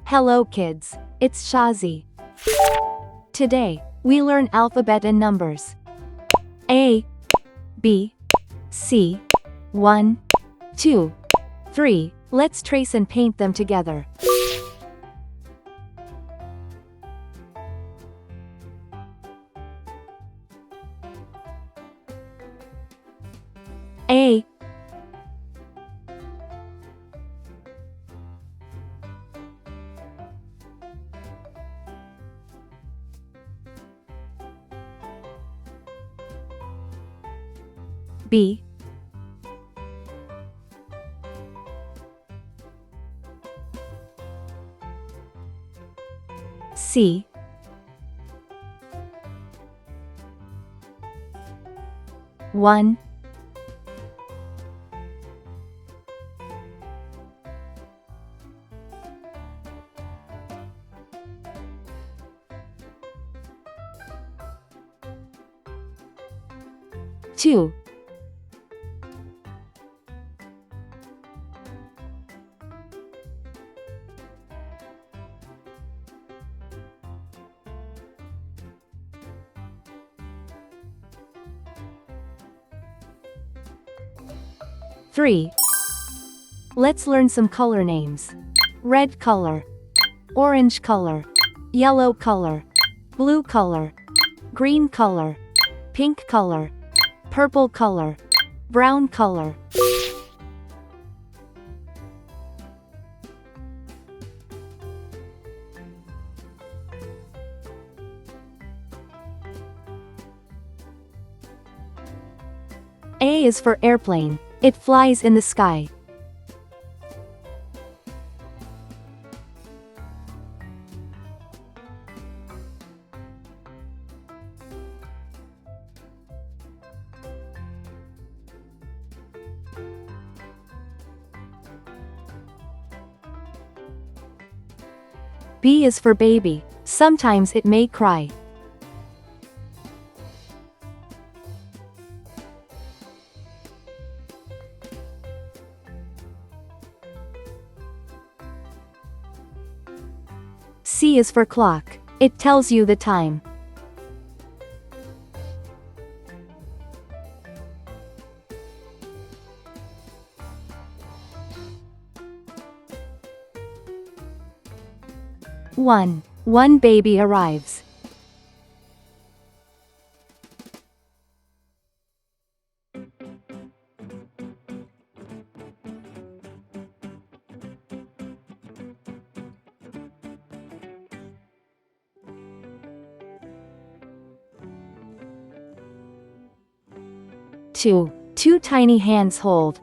Hello kids, it's Shazi. Today, we learn alphabet and numbers. A, B, C, 1, 2, 3. Let's trace and paint them together. A, B, C, 1, 2, 3. Let's learn some color names. Red color, orange color, yellow color, blue color, green color, pink color, purple color, brown color. A is for airplane. It flies in the sky. B is for baby. Sometimes it may cry. C is for clock. It tells you the time. One baby arrives. Two tiny hands hold.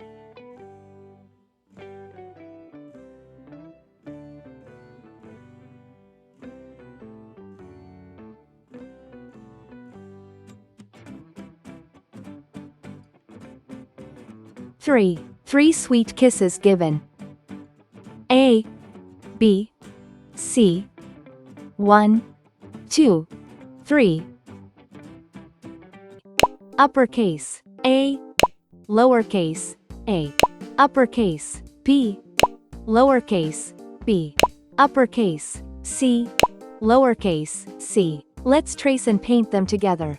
Three sweet kisses given. A, B, C, 1, 2, 3. Uppercase, A, lowercase, a, uppercase, B, lowercase, b, uppercase, C, lowercase, c. Let's trace and paint them together.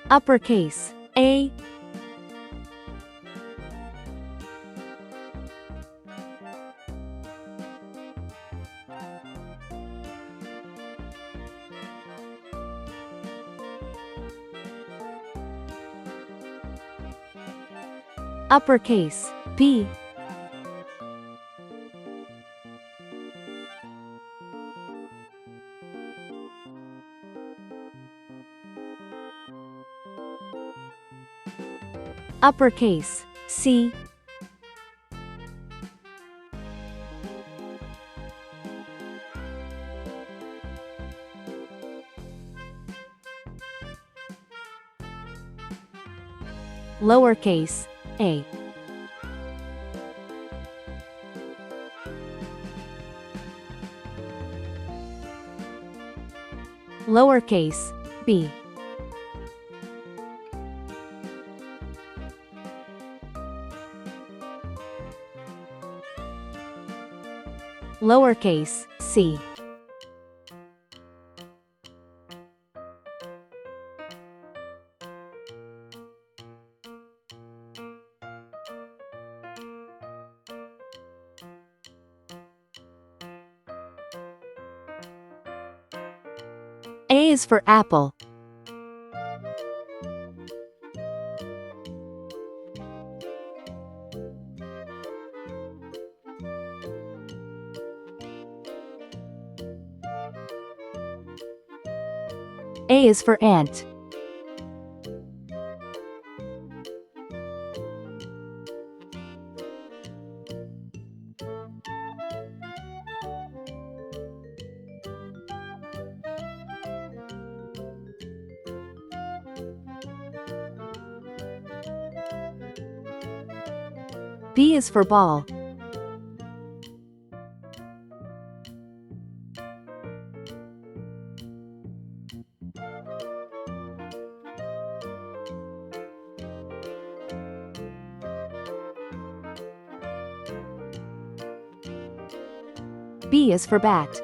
Uppercase, A, uppercase, B, uppercase, C, lowercase, a. lowercase, b. Lowercase, c. A is for apple. A is for ant. B is for ball. B is for bat.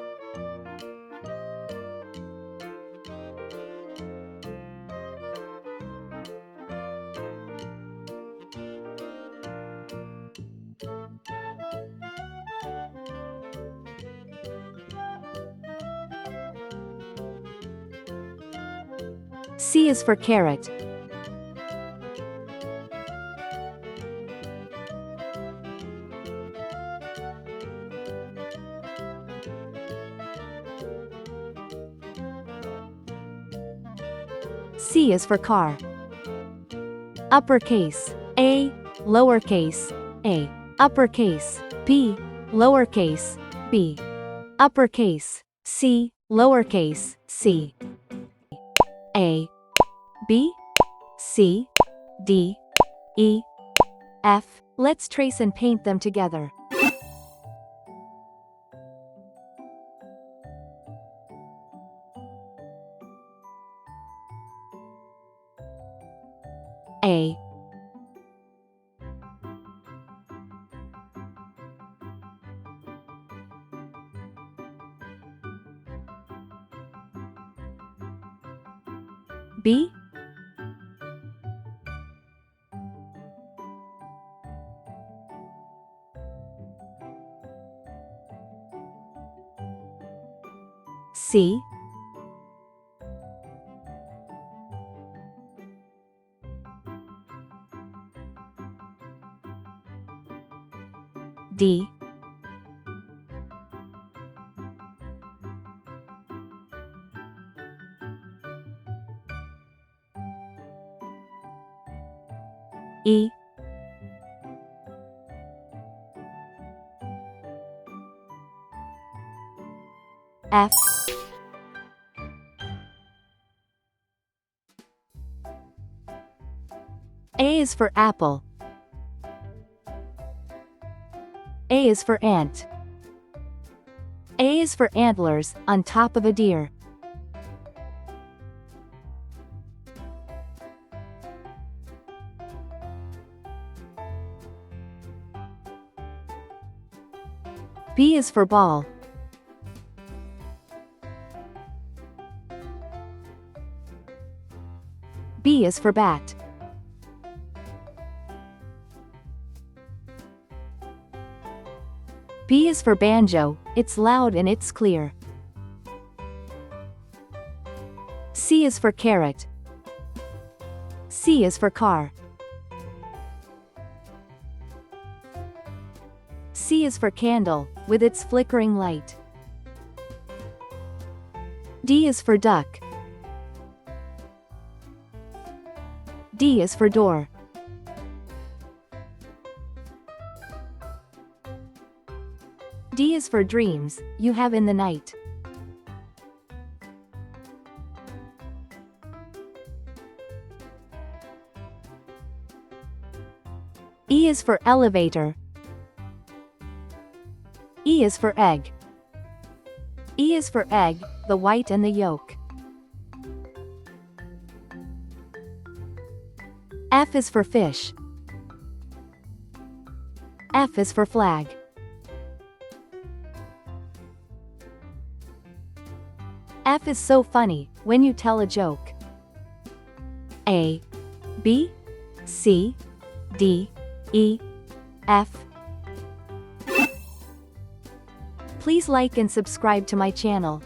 C is for carrot. C is for car. Uppercase, A, lowercase, a. Uppercase, B, lowercase, b. Uppercase, C, lowercase, c. A, B, C, D, E, F. Let's trace and paint them together. A, B, C, D, E, F, A is for apple. A is for ant. A is for antlers on top of a deer. B is for ball. B is for bat. B is for banjo, it's loud and it's clear. C is for carrot. C is for car. C is for candle, with its flickering light. D is for duck. D is for door. D is for dreams, you have in the night. E is for elevator. E is for egg. E is for egg, the white and the yolk. F is for fish. F is for flag. F is so funny when you tell a joke. A, B, C, D, E, F. Please like and subscribe to my channel.